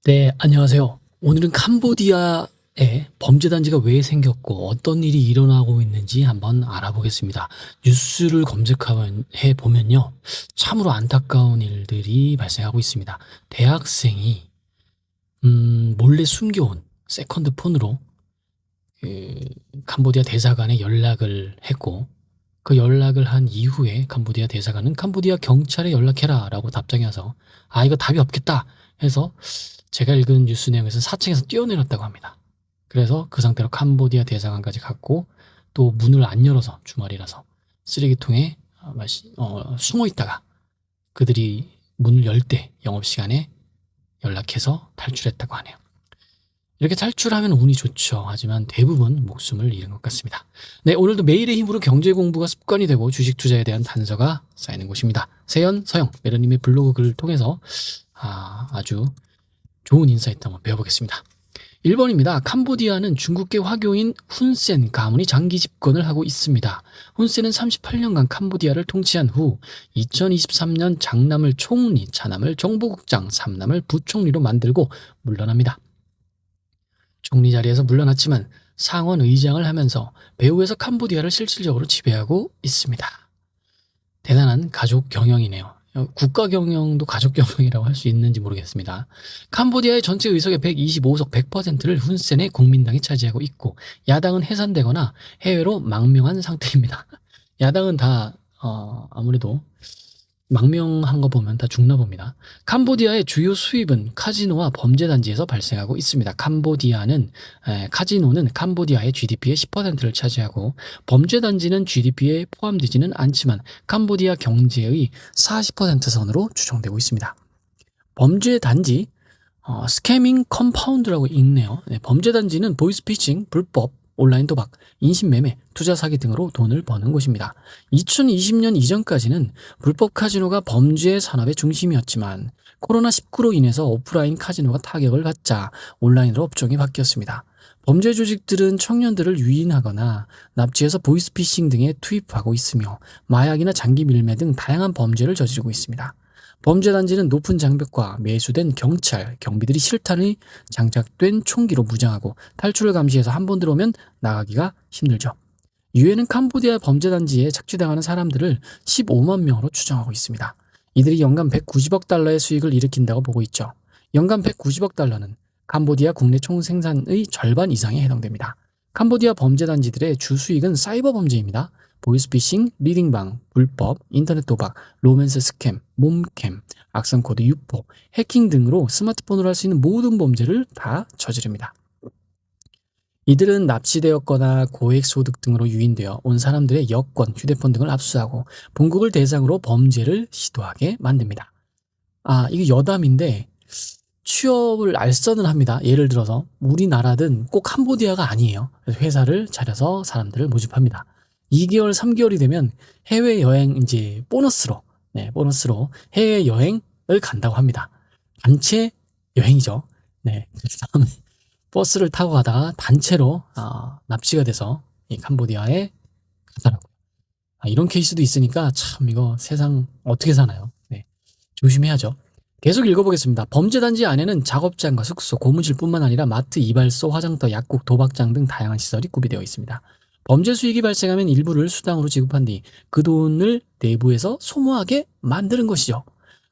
네, 안녕하세요. 오늘은 캄보디아에 범죄단지가 왜 생겼고 어떤 일이 일어나고 있는지 한번 알아보겠습니다. 뉴스를 검색해 보면요. 참으로 안타까운 일들이 발생하고 있습니다. 대학생이 몰래 숨겨온 세컨드 폰으로 그 캄보디아 대사관에 연락을 했고, 그 연락을 한 이후에 캄보디아 대사관은 캄보디아 경찰에 연락해라 라고 답장이 와서 이거 답이 없겠다 해서 제가 읽은 뉴스 내용에서 4층에서 뛰어내렸다고 합니다. 그래서 그 상태로 캄보디아 대사관까지 갔고, 또 문을 안 열어서 주말이라서 쓰레기통에 숨어 있다가 그들이 문을 열 때 영업시간에 연락해서 탈출했다고 하네요. 이렇게 탈출하면 운이 좋죠. 하지만 대부분 목숨을 잃은 것 같습니다. 네, 오늘도 매일의 힘으로 경제 공부가 습관이 되고 주식 투자에 대한 단서가 쌓이는 곳입니다. 세연, 서영, 메러님의 블로그 글을 통해서 아주 좋은 인사이트 한번 배워보겠습니다. 1번입니다. 캄보디아는 중국계 화교인 훈센 가문이 장기 집권을 하고 있습니다. 훈센은 38년간 캄보디아를 통치한 후 2023년 장남을 총리, 차남을 정보국장, 삼남을 부총리로 만들고 물러납니다. 총리 자리에서 물러났지만 상원 의장을 하면서 배후에서 캄보디아를 실질적으로 지배하고 있습니다. 대단한 가족 경영이네요. 국가 경영도 가족 경영이라고 할 수 있는지 모르겠습니다. 캄보디아의 전체 의석의 125석 100%를 훈센의 국민당이 차지하고 있고, 야당은 해산되거나 해외로 망명한 상태입니다. 야당은 다 아무래도 망명한 거 보면 다 죽나 봅니다. 캄보디아의 주요 수입은 카지노와 범죄단지에서 발생하고 있습니다. 카지노는 캄보디아의 GDP의 10%를 차지하고, 범죄단지는 GDP에 포함되지는 않지만 캄보디아 경제의 40% 선으로 추정되고 있습니다. 범죄단지, 스캐밍 컴파운드라고 읽네요. 범죄단지는 보이스피싱, 불법, 온라인 도박, 인신매매, 투자 사기 등으로 돈을 버는 곳입니다. 2020년 이전까지는 불법 카지노가 범죄 산업의 중심이었지만 코로나19로 인해서 오프라인 카지노가 타격을 받자 온라인으로 업종이 바뀌었습니다. 범죄 조직들은 청년들을 유인하거나 납치해서 보이스피싱 등에 투입하고 있으며 마약이나 장기 밀매 등 다양한 범죄를 저지르고 있습니다. 범죄단지는 높은 장벽과 매수된 경찰, 경비들이 실탄이 장착된 총기로 무장하고 탈출을 감시해서 한 번 들어오면 나가기가 힘들죠. 유엔은 캄보디아 범죄단지에 착취당하는 사람들을 15만 명으로 추정하고 있습니다. 이들이 연간 190억 달러의 수익을 일으킨다고 보고 있죠. 연간 190억 달러는 캄보디아 국내 총생산의 절반 이상에 해당됩니다. 캄보디아 범죄단지들의 주 수익은 사이버 범죄입니다. 보이스피싱, 리딩방, 불법, 인터넷 도박, 로맨스 스캠, 몸캠, 악성코드 유포, 해킹 등으로 스마트폰으로 할 수 있는 모든 범죄를 다 저지릅니다. 이들은 납치되었거나 고액소득 등으로 유인되어 온 사람들의 여권, 휴대폰 등을 압수하고 본국을 대상으로 범죄를 시도하게 만듭니다. 이게 여담인데 취업을 알선을 합니다. 예를 들어서 우리나라든 꼭 캄보디아가 아니에요. 그래서 회사를 차려서 사람들을 모집합니다. 2개월, 3개월이 되면 해외여행 보너스로 해외여행을 간다고 합니다. 단체 여행이죠. 네. 버스를 타고 가다가 단체로 납치가 돼서 이 캄보디아에 가더라고요. 이런 케이스도 있으니까 참 이거 세상 어떻게 사나요? 네. 조심해야죠. 계속 읽어보겠습니다. 범죄단지 안에는 작업장과 숙소, 고무실뿐만 아니라 마트, 이발소, 화장터, 약국, 도박장 등 다양한 시설이 구비되어 있습니다. 범죄 수익이 발생하면 일부를 수당으로 지급한 뒤 그 돈을 내부에서 소모하게 만드는 것이죠.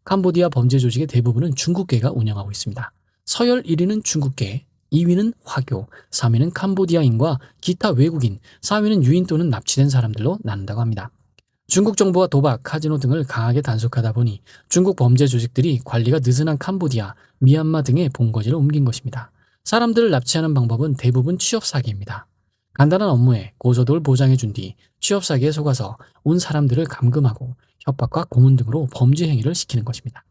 캄보디아 범죄 조직의 대부분은 중국계가 운영하고 있습니다. 서열 1위는 중국계, 2위는 화교, 3위는 캄보디아인과 기타 외국인, 4위는 유인 또는 납치된 사람들로 나눈다고 합니다. 중국 정부와 도박, 카지노 등을 강하게 단속하다 보니 중국 범죄 조직들이 관리가 느슨한 캄보디아, 미얀마 등의 본거지를 옮긴 것입니다. 사람들을 납치하는 방법은 대부분 취업 사기입니다. 간단한 업무에 고소득을 보장해준 뒤 취업 사기에 속아서 온 사람들을 감금하고 협박과 고문 등으로 범죄 행위를 시키는 것입니다.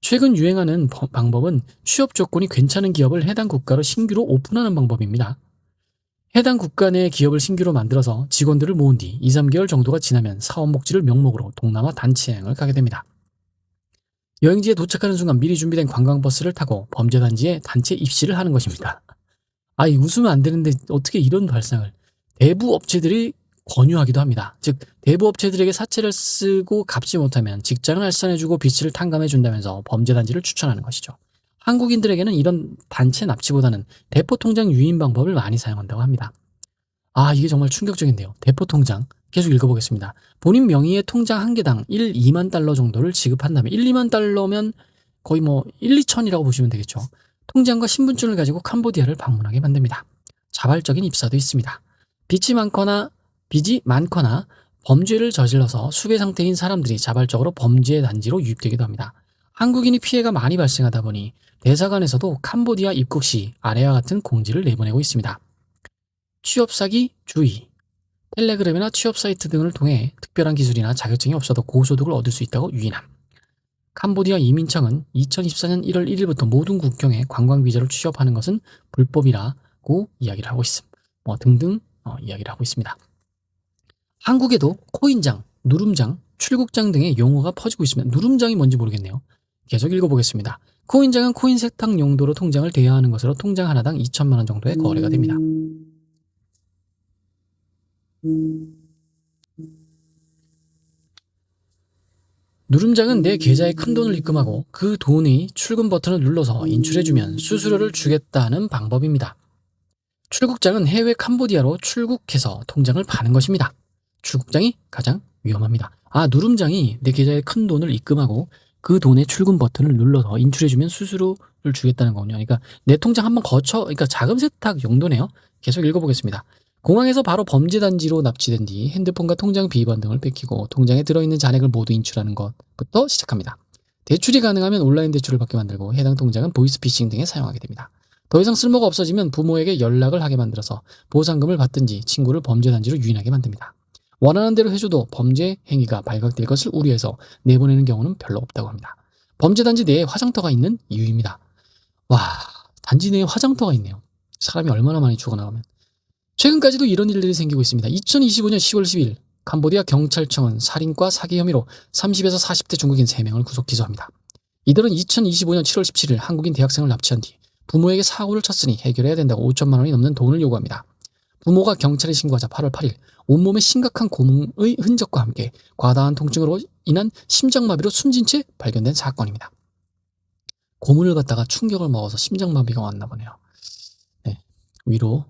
최근 유행하는 방법은 취업 조건이 괜찮은 기업을 해당 국가로 신규로 오픈하는 방법입니다. 해당 국가 내 기업을 신규로 만들어서 직원들을 모은 뒤 2, 3개월 정도가 지나면 사업 목적을 명목으로 동남아 단체 여행을 가게 됩니다. 여행지에 도착하는 순간 미리 준비된 관광버스를 타고 범죄단지에 단체 입시를 하는 것입니다. 웃으면 안 되는데 어떻게 이런 발상을. 대부 업체들이 권유하기도 합니다. 즉 대부 업체들에게 사채를 쓰고 갚지 못하면 직장을 알선해주고 빚을 탕감해준다면서 범죄단지를 추천하는 것이죠. 한국인들에게는 이런 단체 납치보다는 대포 통장 유인 방법을 많이 사용한다고 합니다. 아, 이게 정말 충격적인데요. 대포 통장. 계속 읽어보겠습니다. 본인 명의의 통장 한 개당 1, 2만 달러 정도를 지급한다면 1, 2만 달러면 거의 뭐 1, 2천이라고 보시면 되겠죠. 통장과 신분증을 가지고 캄보디아를 방문하게 만듭니다. 자발적인 입사도 있습니다. 빚이 많거나 범죄를 저질러서 수배 상태인 사람들이 자발적으로 범죄 단지로 유입되기도 합니다. 한국인이 피해가 많이 발생하다 보니 대사관에서도 캄보디아 입국 시 아래와 같은 공지를 내보내고 있습니다. 취업 사기 주의. 텔레그램이나 취업 사이트 등을 통해 특별한 기술이나 자격증이 없어도 고소득을 얻을 수 있다고 유인함. 캄보디아 이민청은 2024년 1월 1일부터 모든 국경에 관광 비자를 취업하는 것은 불법이라고 이야기를 하고 있음. 등등 이야기를 하고 있습니다. 한국에도 코인장, 누름장, 출국장 등의 용어가 퍼지고 있습니다. 누름장이 뭔지 모르겠네요. 계속 읽어보겠습니다. 코인장은 코인 세탁 용도로 통장을 대여하는 것으로 통장 하나당 2천만 원 정도의 거래가 됩니다. 누름장은 내 계좌에 큰 돈을 입금하고 그 돈이 출금 버튼을 눌러서 인출해주면 수수료를 주겠다는 방법입니다. 출국장은 해외 캄보디아로 출국해서 통장을 파는 것입니다. 출국장이 가장 위험합니다. 아, 누름장이 내 계좌에 큰 돈을 입금하고 그 돈의 출금 버튼을 눌러서 인출해주면 수수료를 주겠다는 거군요. 그러니까 내 통장 한번 그러니까 자금 세탁 용도네요. 계속 읽어보겠습니다. 공항에서 바로 범죄단지로 납치된 뒤 핸드폰과 통장 비번 등을 뺏기고 통장에 들어있는 잔액을 모두 인출하는 것부터 시작합니다. 대출이 가능하면 온라인 대출을 받게 만들고 해당 통장은 보이스피싱 등에 사용하게 됩니다. 더 이상 쓸모가 없어지면 부모에게 연락을 하게 만들어서 보상금을 받든지 친구를 범죄단지로 유인하게 만듭니다. 원하는 대로 해줘도 범죄 행위가 발각될 것을 우려해서 내보내는 경우는 별로 없다고 합니다. 범죄단지 내에 화장터가 있는 이유입니다. 와, 단지 내에 화장터가 있네요. 사람이 얼마나 많이 죽어나가면. 최근까지도 이런 일들이 생기고 있습니다. 2025년 10월 10일 캄보디아 경찰청은 살인과 사기 혐의로 30에서 40대 중국인 3명을 구속 기소합니다. 이들은 2025년 7월 17일 한국인 대학생을 납치한 뒤 부모에게 사고를 쳤으니 해결해야 된다고 5천만 원이 넘는 돈을 요구합니다. 부모가 경찰에 신고하자 8월 8일 온몸에 심각한 고문의 흔적과 함께 과다한 통증으로 인한 심장마비로 숨진 채 발견된 사건입니다. 고문을 받다가 충격을 먹어서 심장마비가 왔나 보네요. 네, 위로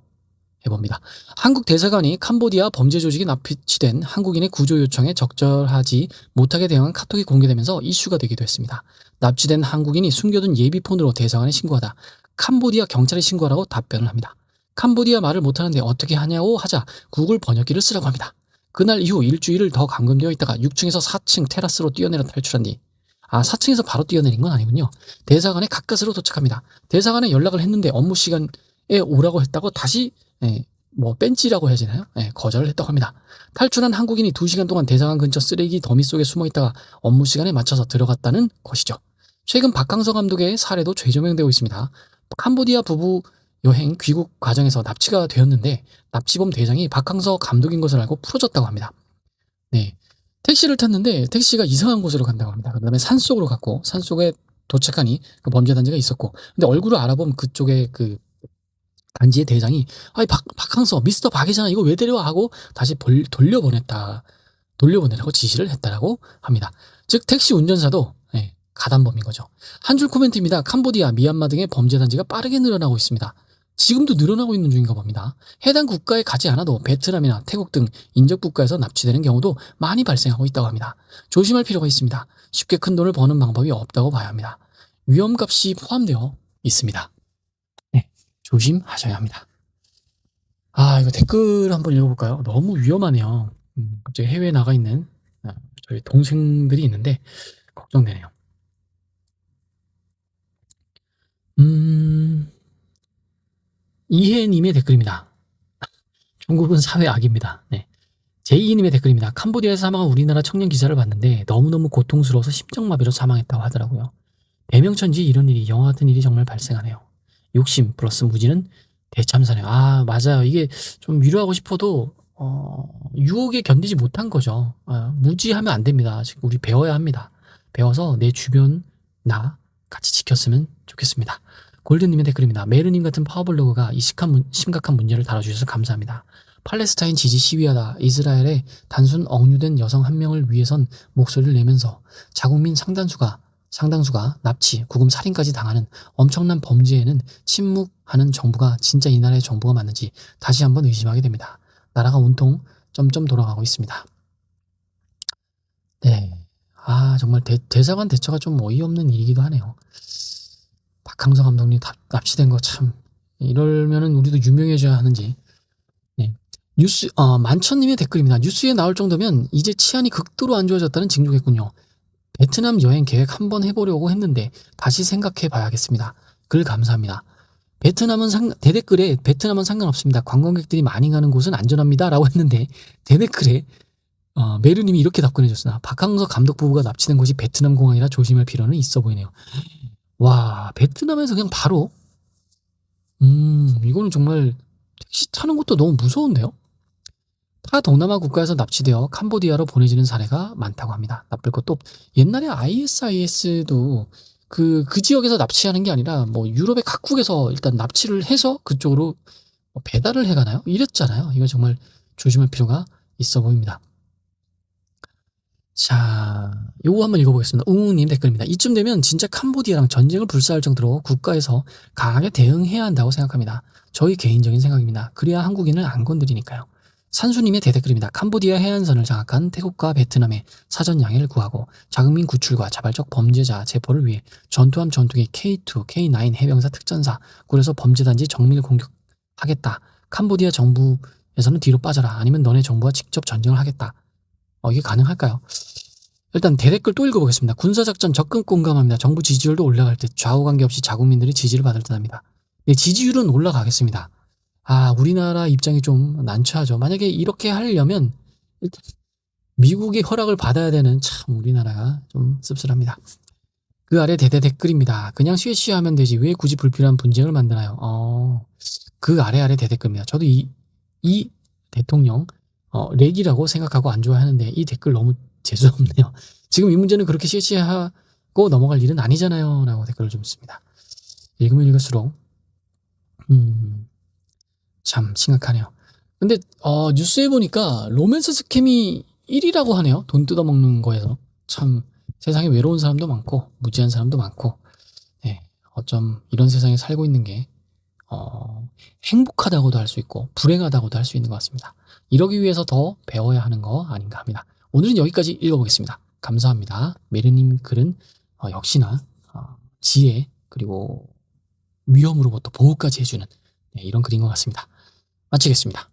해봅니다. 한국 대사관이 캄보디아 범죄 조직이 납치된 한국인의 구조 요청에 적절하지 못하게 대응한 카톡이 공개되면서 이슈가 되기도 했습니다. 납치된 한국인이 숨겨둔 예비폰으로 대사관에 신고하다 캄보디아 경찰에 신고하라고 답변을 합니다. 캄보디아 말을 못하는데 어떻게 하냐고 하자 구글 번역기를 쓰라고 합니다. 그날 이후 일주일을 더 감금되어 있다가 6층에서 4층 테라스로 뛰어내려 탈출한 뒤 4층에서 바로 뛰어내린 건 아니군요. 대사관에 가까스로 도착합니다. 대사관에 연락을 했는데 업무 시간에 오라고 했다고 다시 뺀지라고 해야 되나요? 거절을 했다고 합니다. 탈출한 한국인이 2시간 동안 대사관 근처 쓰레기 더미 속에 숨어 있다가 업무 시간에 맞춰서 들어갔다는 것이죠. 최근 박항서 감독의 사례도 재조명되고 있습니다. 캄보디아 부부 여행 귀국 과정에서 납치가 되었는데 납치범 대장이 박항서 감독인 것을 알고 풀어줬다고 합니다. 네, 택시를 탔는데 택시가 이상한 곳으로 간다고 합니다. 그 다음에 산속으로 갔고 산속에 도착하니 그 범죄 단지가 있었고 근데 얼굴을 알아보면 그쪽에 그 단지의 대장이 박항서 미스터 박이잖아 이거 왜 데려와 하고 다시 돌려보내라고 지시를 했다라고 합니다. 즉 택시 운전사도 가담범인 거죠. 한 줄 코멘트입니다. 캄보디아, 미얀마 등의 범죄 단지가 빠르게 늘어나고 있습니다. 지금도 늘어나고 있는 중인가 봅니다. 해당 국가에 가지 않아도 베트남이나 태국 등 인접 국가에서 납치되는 경우도 많이 발생하고 있다고 합니다. 조심할 필요가 있습니다. 쉽게 큰 돈을 버는 방법이 없다고 봐야 합니다. 위험값이 포함되어 있습니다. 네, 조심하셔야 합니다. 이거 댓글 한번 읽어볼까요? 너무 위험하네요. 갑자기 해외에 나가 있는 저희 동생들이 있는데 걱정되네요. 이혜님의 댓글입니다. 중국은 사회 악입니다. 네. 제2님의 댓글입니다. 캄보디아에서 사망한 우리나라 청년 기사를 봤는데 너무너무 고통스러워서 심장마비로 사망했다고 하더라고요. 대명천지 이런 일이 영화 같은 일이 정말 발생하네요. 욕심 플러스 무지는 대참사네요. 맞아요. 이게 좀 위로하고 싶어도 유혹에 견디지 못한 거죠. 무지하면 안 됩니다. 지금 우리 배워야 합니다. 배워서 내 주변 나 같이 지켰으면 좋겠습니다. 골든님의 댓글입니다. 메르님 같은 파워블로거가 이 심각한 문제를 다뤄주셔서 감사합니다. 팔레스타인 지지 시위하다 이스라엘의 단순 억류된 여성 한 명을 위해선 목소리를 내면서 자국민 상당수가 상당수가 납치, 구금, 살인까지 당하는 엄청난 범죄에는 침묵하는 정부가 진짜 이 나라의 정부가 맞는지 다시 한번 의심하게 됩니다. 나라가 온통 점점 돌아가고 있습니다. 네. 정말 대사관 대처가 좀 어이없는 일이기도 하네요. 박항서 감독님 납치된 거 참, 이러면은 우리도 유명해져야 하는지. 네. 만천님의 댓글입니다. 뉴스에 나올 정도면 이제 치안이 극도로 안 좋아졌다는 징조겠군요. 베트남 여행 계획 한번 해보려고 했는데 다시 생각해 봐야겠습니다. 글 감사합니다. 대댓글에 베트남은 상관없습니다. 관광객들이 많이 가는 곳은 안전합니다. 라고 했는데 대댓글에 메르님이 이렇게 답변해 줬으나 박항서 감독 부부가 납치된 곳이 베트남 공항이라 조심할 필요는 있어 보이네요. 와, 베트남에서 그냥 바로 이거는 정말 택시 타는 것도 너무 무서운데요. 타 동남아 국가에서 납치되어 캄보디아로 보내지는 사례가 많다고 합니다. 나쁠 것도 옛날에 ISIS도 그 지역에서 납치하는 게 아니라 뭐 유럽의 각국에서 일단 납치를 해서 그쪽으로 배달을 해가나요? 이랬잖아요. 이거 정말 조심할 필요가 있어 보입니다. 자, 요거 한번 읽어보겠습니다. 웅웅님 댓글입니다. 이쯤 되면 진짜 캄보디아랑 전쟁을 불사할 정도로 국가에서 강하게 대응해야 한다고 생각합니다. 저희 개인적인 생각입니다. 그래야 한국인을 안 건드리니까요. 산수님의 대댓글입니다. 캄보디아 해안선을 장악한 태국과 베트남의 사전 양해를 구하고 자국민 구출과 자발적 범죄자 체포를 위해 전투함 전투기 K2, K9 해병사 특전사 꾸려서 범죄단지 정밀 공격하겠다. 캄보디아 정부에서는 뒤로 빠져라. 아니면 너네 정부와 직접 전쟁을 하겠다. 이게 가능할까요? 일단 대댓글 또 읽어보겠습니다. 군사작전 적극 공감합니다. 정부 지지율도 올라갈 듯 좌우 관계없이 자국민들이 지지를 받을 듯합니다. 네, 지지율은 올라가겠습니다. 우리나라 입장이 좀 난처하죠. 만약에 이렇게 하려면 일단 미국의 허락을 받아야 되는 참 우리나라가 좀 씁쓸합니다. 그 아래 대댓글입니다. 그냥 쉬쉬하면 되지 왜 굳이 불필요한 분쟁을 만드나요? 그 아래 대댓글입니다. 저도 이 대통령 렉이라고 생각하고 안 좋아하는데 이 댓글 너무 재수없네요. 지금 이 문제는 그렇게 쉬쉬하고 넘어갈 일은 아니잖아요. 라고 댓글을 좀 씁니다. 읽으면 읽을수록 참 심각하네요. 근데 뉴스에 보니까 로맨스 스캠이 1위라고 하네요. 돈 뜯어먹는 거에서. 참 세상에 외로운 사람도 많고 무지한 사람도 많고 네, 어쩜 이런 세상에 살고 있는 게 행복하다고도 할 수 있고 불행하다고도 할 수 있는 것 같습니다. 이러기 위해서 더 배워야 하는 거 아닌가 합니다. 오늘은 여기까지 읽어보겠습니다. 감사합니다. 메르님 글은 역시나 지혜 그리고 위험으로부터 보호까지 해주는 이런 글인 것 같습니다. 마치겠습니다.